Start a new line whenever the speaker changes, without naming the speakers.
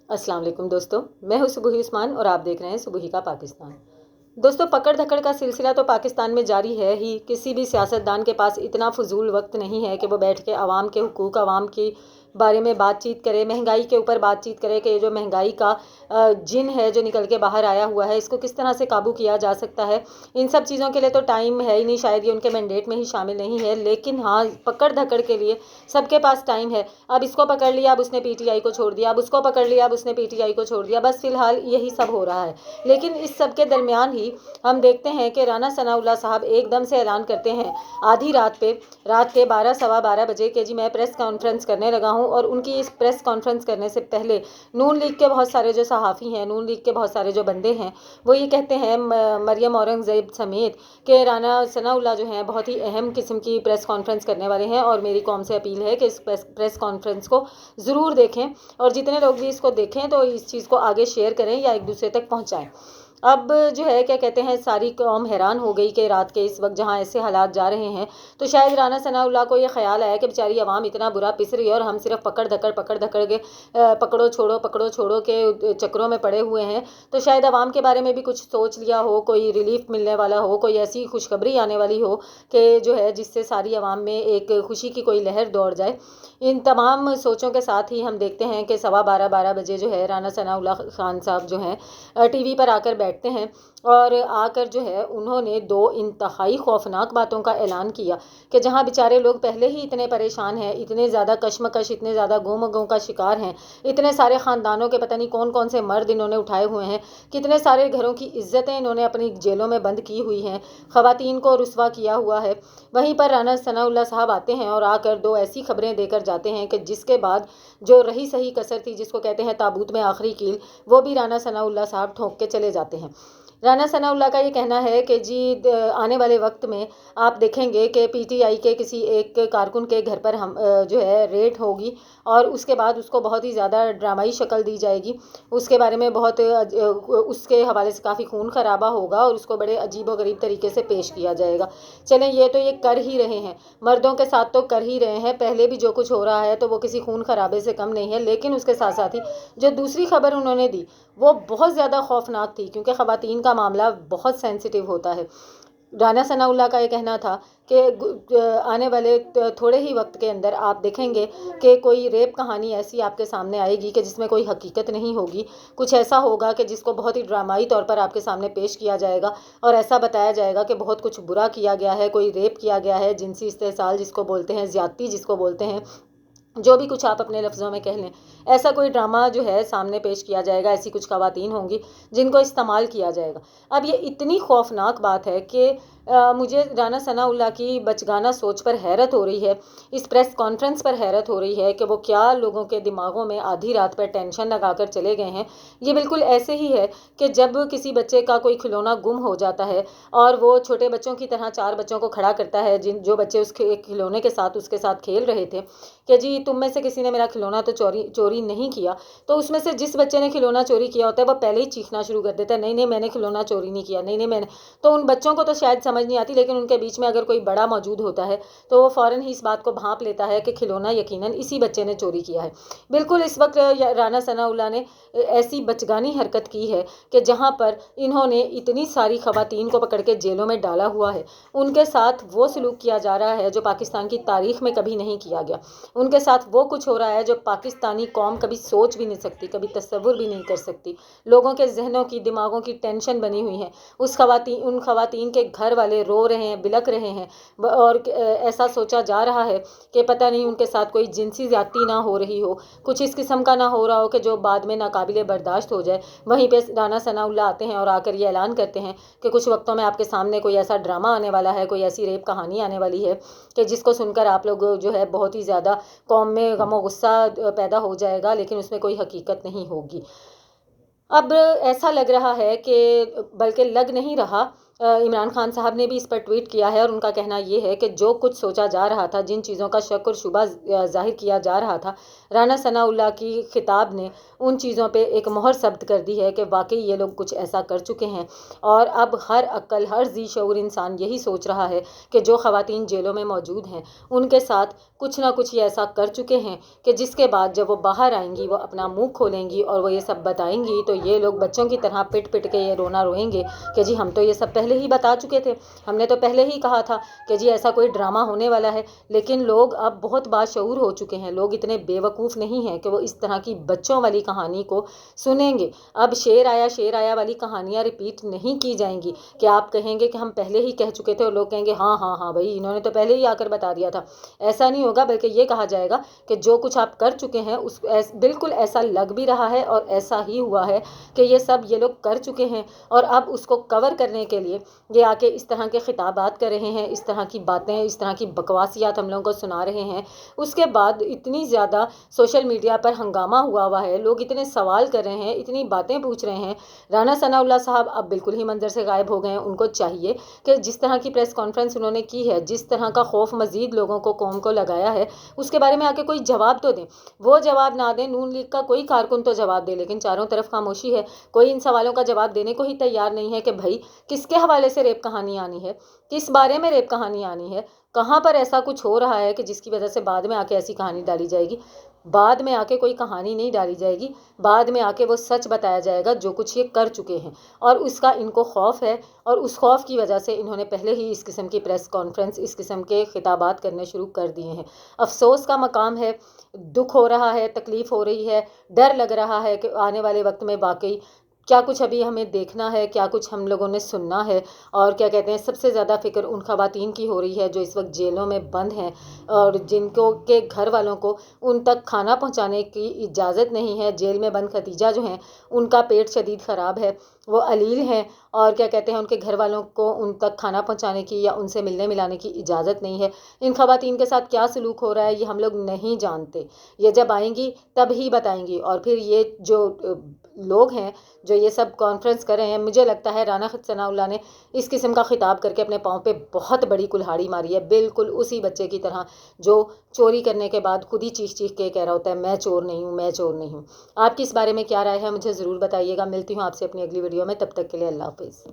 अस्सलाम वालेकुम दोस्तों, मैं हूँ सुबही उस्मान और आप देख रहे हैं सुबही का पाकिस्तान। दोस्तों, पकड़ धकड़ का सिलसिला तो पाकिस्तान में जारी है ही। किसी भी सियासतदान के पास इतना फजूल वक्त नहीं है कि वो बैठ के आवाम के हुकूक, आवाम की बारे में बातचीत करे, महंगाई के ऊपर बातचीत करे कि ये जो महंगाई का जिन है जो निकल के बाहर आया हुआ है, इसको किस तरह से काबू किया जा सकता है। इन सब चीज़ों के लिए तो टाइम है ही नहीं, शायद ये उनके मैंडेट में ही शामिल नहीं है। लेकिन हाँ, पकड़ धकड़ के लिए सबके पास टाइम है। अब इसको पकड़ लिया, अब उसने पीटीआई को छोड़ दिया, अब उसको पकड़ लिया, अब उसने पीटीआई को छोड़ दिया। बस फिलहाल यही सब हो रहा है। लेकिन इस सब के दरमियान ही हम देखते हैं कि राना सनाउल्लाह साहब एकदम से ऐलान करते हैं आधी रात पे, रात के 12 सवा 12 बजे कि जी मैं प्रेस कॉन्फ्रेंस करने लगा हूँ। और उनकी इस प्रेस कॉन्फ्रेंस करने से पहले नून लीग के बहुत सारे जो सहाफ़ी हैं, नून लीग के बहुत सारे जो बंदे हैं, वो ये कहते हैं मरियम औरंगज़ेब समेत कि राना सनाउल्लाह जो हैं बहुत ही अहम किस्म की प्रेस कॉन्फ्रेंस करने वाले हैं। और मेरी कौम से अपील है कि इस प्रेस कॉन्फ्रेंस को ज़रूर देखें, और जितने लोग भी इसको देखें तो इस चीज़ को आगे शेयर करें या एक दूसरे तक पहुँचाएँ। अब जो है क्या कहते हैं, सारी कौम हैरान हो गई कि रात के इस वक्त जहाँ ऐसे हालात जा रहे हैं, तो शायद राना सनाउल्लाह को ये ख्याल आया कि बेचारी आवाम इतना बुरा पिस रही है और हम सिर्फ पकड़ धकड़ के पकड़ो छोड़ो के चक्रों में पड़े हुए हैं। तो शायद आवाम के बारे में भी कुछ सोच लिया हो, कोई रिलीफ मिलने वाला हो, कोई ऐसी खुशखबरी आने वाली हो कि जो है जिससे सारी आवाम में एक खुशी की कोई लहर दौड़ जाए। इन तमाम सोचों के साथ ही हम देखते हैं कि सवा 12 बजे जो है राना सनाउल्लाह खान साहब जो हैं टीवी पर आकर बैठते हैं, और आकर जो है उन्होंने दो इंतहाई खौफनाक बातों का ऐलान किया कि जहां बेचारे लोग पहले ही इतने परेशान हैं, इतने ज़्यादा कशमकश, इतने ज़्यादा गोमगों का शिकार हैं, इतने सारे ख़ानदानों के पता नहीं कौन कौन से मर्द इन्होंने उठाए हुए हैं, कितने सारे घरों की इज्जतें इन्होंने अपनी जेलों में बंद की हुई हैं, ख़वातीन को रुस्वा किया हुआ है। वहीं पर राना सनाउल्लाह साहब आते हैं और आकर दो ऐसी खबरें देकर जाते हैं कि जिसके बाद जो रही सही कसर थी, जिसको कहते हैं ताबूत में आखिरी कील, वो भी राना सनाउल्लाह साहब ठोंक के चले जाते हैं। राना सनाउल्लाह का ये कहना है कि जी आने वाले वक्त में आप देखेंगे कि पीटीआई के किसी एक कारकुन के घर पर हम जो है रेड होगी, और उसके बाद उसको बहुत ही ज़्यादा ड्रामाई शक्ल दी जाएगी। उसके बारे में बहुत उसके हवाले से काफ़ी खून खराबा होगा और उसको बड़े अजीब व गरीब तरीके से पेश किया जाएगा। चलें, ये तो ये कर ही रहे हैं, मर्दों के साथ तो कर ही रहे हैं। पहले भी जो कुछ हो रहा है तो वो किसी खून खराबे से कम नहीं है। लेकिन उसके साथ साथ ही जो दूसरी खबर उन्होंने दी वो बहुत ज़्यादा खौफनाक थी, क्योंकि ख़वातीन का मामला बहुत सेंसिटिव होता है। राना सनाउल्लाह का ये कहना था कि आने वाले थोड़े ही वक्त के अंदर आप देखेंगे कि कोई रेप कहानी ऐसी आपके सामने आएगी कि जिसमें कोई हकीकत नहीं होगी। कुछ ऐसा होगा कि जिसको बहुत ही ड्रामाई तौर पर आपके सामने पेश किया जाएगा और ऐसा बताया जाएगा कि बहुत कुछ बुरा किया गया है, कोई रेप किया गया है, जिनसी इस्तेसाल जिसको बोलते हैं, ज़्यादती जिसको बोलते हैं, जो भी कुछ आप अपने लफ्ज़ों में कह लें, ऐसा कोई ड्रामा जो है सामने पेश किया जाएगा। ऐसी कुछ ख़वातीन होंगी जिनको इस्तेमाल किया जाएगा। अब ये इतनी खौफनाक बात है कि मुझे राना सनाउल्लाह की बचगाना सोच पर हैरत हो रही है, इस प्रेस कॉन्फ्रेंस पर हैरत हो रही है कि वो क्या लोगों के दिमागों में आधी रात पर टेंशन लगा कर चले गए हैं। ये बिल्कुल ऐसे ही है कि जब किसी बच्चे का कोई खिलौना गुम हो जाता है और वो छोटे बच्चों की तरह 4 बच्चों को खड़ा करता है, जो बच्चे उस खिलौने के साथ उसके साथ खेल रहे थे, कि जी तुम में से किसी ने मेरा खिलौना तो चोरी नहीं किया। तो उसमें से जिस बच्चे ने खिलौना चोरी किया होता है वो पहले ही चीखना शुरू कर देता है, नहीं नहीं मैंने खिलौना चोरी नहीं किया, नहीं नहीं मैंने। तो उन बच्चों को तो शायद समझ नहीं आती, लेकिन उनके बीच में अगर कोई बड़ा मौजूद होता है तो वो फ़ौरन ही इस बात को भांप लेता है कि खिलौना यकीनन इसी बच्चे ने चोरी किया है। बिल्कुल इस वक्त राना सनाउल्लाह ने ऐसी बचगानी हरकत की है कि जहाँ पर इन्होंने इतनी सारी ख़वातीन को पकड़ के जेलों में डाला हुआ है, उनके साथ वो सलूक किया जा रहा है जो पाकिस्तान की तारीख़ में कभी नहीं किया गया। उनके साथ वो कुछ हो रहा है जो पाकिस्तानी कौम कभी सोच भी नहीं सकती, कभी तसव्वुर भी नहीं कर सकती। लोगों के जहनों की, दिमागों की टेंशन बनी हुई है। उन खवातीन के घर वाले रो रहे हैं, बिलक रहे हैं, और ऐसा सोचा जा रहा है कि पता नहीं उनके साथ कोई जिनसी ज़्यादती ना हो रही हो, कुछ इस किस्म का ना हो रहा हो कि जो बाद में नाकाबिले बर्दाश्त हो जाए। वहीं पे राना सनाउल्लाह आते हैं और आकर ये ऐलान करते हैं कि कुछ वक्तों में आपके सामने कोई ऐसा ड्रामा आने वाला है, कोई ऐसी रेप कहानी आने वाली है कि जिसको सुनकर आप लोग जो है बहुत ही ज़्यादा कौम में गम और गुस्सा पैदा हो जाएगा, लेकिन उसमें कोई हकीकत नहीं होगी। अब ऐसा लग रहा है कि, बल्कि लग नहीं रहा, عمران خان صاحب نے بھی اس پر ٹویٹ کیا ہے اور ان کا کہنا یہ ہے کہ جو کچھ سوچا جا رہا تھا، جن چیزوں کا شک اور شبہ ظاہر کیا جا رہا تھا، رانا ثناء اللہ کی خطاب نے ان چیزوں پہ ایک مہر ثبت کر دی ہے کہ واقعی یہ لوگ کچھ ایسا کر چکے ہیں۔ اور اب ہر عقل، ہر ذی شعور انسان یہی سوچ رہا ہے کہ جو خواتین جیلوں میں موجود ہیں ان کے ساتھ کچھ نہ کچھ یہ ایسا کر چکے ہیں کہ جس کے بعد جب وہ باہر آئیں گی، وہ اپنا منہ کھولیں گی اور وہ یہ سب بتائیں گی تو یہ لوگ بچوں کی طرح پٹ پٹ کے یہ رونا روئیں گے کہ جی ہم تو یہ سب پہلے ہی بتا چکے تھے، ہم نے تو پہلے ہی کہا تھا کہ جی ایسا کوئی ڈرامہ ہونے والا ہے۔ لیکن لوگ اب بہت باشعور ہو چکے ہیں، لوگ اتنے بے وقوف نہیں ہیں کہ وہ اس طرح کی بچوں والی کہانی کو سنیں گے۔ اب شیر آیا والی کہانیاں ریپیٹ نہیں کی جائیں گی کہ آپ کہیں گے کہ ہم پہلے ہی کہہ چکے تھے اور لوگ کہیں گے ہاں ہاں ہاں بھائی انہوں نے تو پہلے ہی آ کر بتا دیا تھا۔ ایسا نہیں ہوگا، بلکہ یہ کہا جائے گا کہ جو کچھ آپ کر چکے ہیں بالکل ایسا لگ بھی رہا ہے اور ایسا ہی ہوا ہے کہ یہ سب یہ لوگ کر چکے ہیں، اور اب اس کو کور کرنے کے لیے یہ آ کے اس طرح کے خطابات کر رہے ہیں، اس طرح کی باتیں، اس طرح کی بکواسیات ہم لوگوں کو سنا رہے ہیں۔ اس کے بعد اتنی زیادہ سوشل میڈیا پر ہنگامہ ہوا ہے، لوگ اتنے سوال کر رہے ہیں، اتنی باتیں پوچھ رہے ہیں۔ رانا ثناء اللہ صاحب اب بالکل ہی منظر سے غائب ہو گئے ہیں۔ ان کو چاہیے کہ جس طرح کی پریس کانفرنس انہوں نے کی ہے، جس طرح کا خوف مزید لوگوں کو، قوم کو لگایا ہے، اس کے بارے میں آ کے کوئی جواب تو دیں۔ وہ جواب نہ دیں، نون لیگ کا کوئی کارکن تو جواب دے، لیکن چاروں طرف خاموشی ہے، کوئی ان سوالوں کا جواب دینے کو ہی تیار نہیں ہے کہ بھائی کس کے حوالے سے ریپ کہانی آنی ہے، کس بارے میں ریپ کہانی آنی ہے، کہاں پر ایسا کچھ ہو رہا ہے کہ جس کی وجہ سے بعد میں آ کے ایسی کہانی ڈالی جائے گی۔ بعد میں آ کے کوئی کہانی نہیں ڈالی جائے گی، بعد میں آ کے وہ سچ بتایا جائے گا جو کچھ یہ کر چکے ہیں، اور اس کا ان کو خوف ہے، اور اس خوف کی وجہ سے انہوں نے پہلے ہی اس قسم کی پریس کانفرنس، اس قسم کے خطابات کرنے شروع کر دیے ہیں۔ افسوس کا مقام ہے، دکھ ہو رہا ہے، تکلیف ہو رہی ہے، ڈر لگ رہا ہے کہ آنے والے وقت میں واقعی کیا کچھ ابھی ہمیں دیکھنا ہے، کیا کچھ ہم لوگوں نے سننا ہے۔ اور کیا کہتے ہیں، سب سے زیادہ فکر ان خواتین کی ہو رہی ہے جو اس وقت جیلوں میں بند ہیں اور جن کو کے گھر والوں کو ان تک کھانا پہنچانے کی اجازت نہیں ہے۔ جیل میں بند ختیجہ جو ہیں ان کا پیٹ شدید خراب ہے، وہ علیل ہیں، اور کیا کہتے ہیں ان کے گھر والوں کو ان تک کھانا پہنچانے کی یا ان سے ملنے ملانے کی اجازت نہیں ہے۔ ان خواتین کے ساتھ کیا سلوک ہو رہا ہے یہ ہم لوگ نہیں جانتے، یہ جب آئیں گی تب ہی بتائیں گی۔ اور پھر یہ جو لوگ ہیں جو یہ سب کانفرنس کر رہے ہیں، مجھے لگتا ہے رانا ثناء اللہ نے اس قسم کا خطاب کر کے اپنے پاؤں پہ بہت بڑی کلہاڑی ماری ہے، بالکل اسی بچے کی طرح جو چوری کرنے کے بعد خود ہی چیخ چیخ کے کہہ رہا ہوتا ہے میں چور نہیں ہوں، میں چور نہیں ہوں۔ آپ کی اس بارے میں کیا رائے ہے مجھے ضرور بتائیے گا۔ ملتی ہوں آپ سے اپنی اگلی ویڈیو میں، تب تک کے لیے اللہ حافظ۔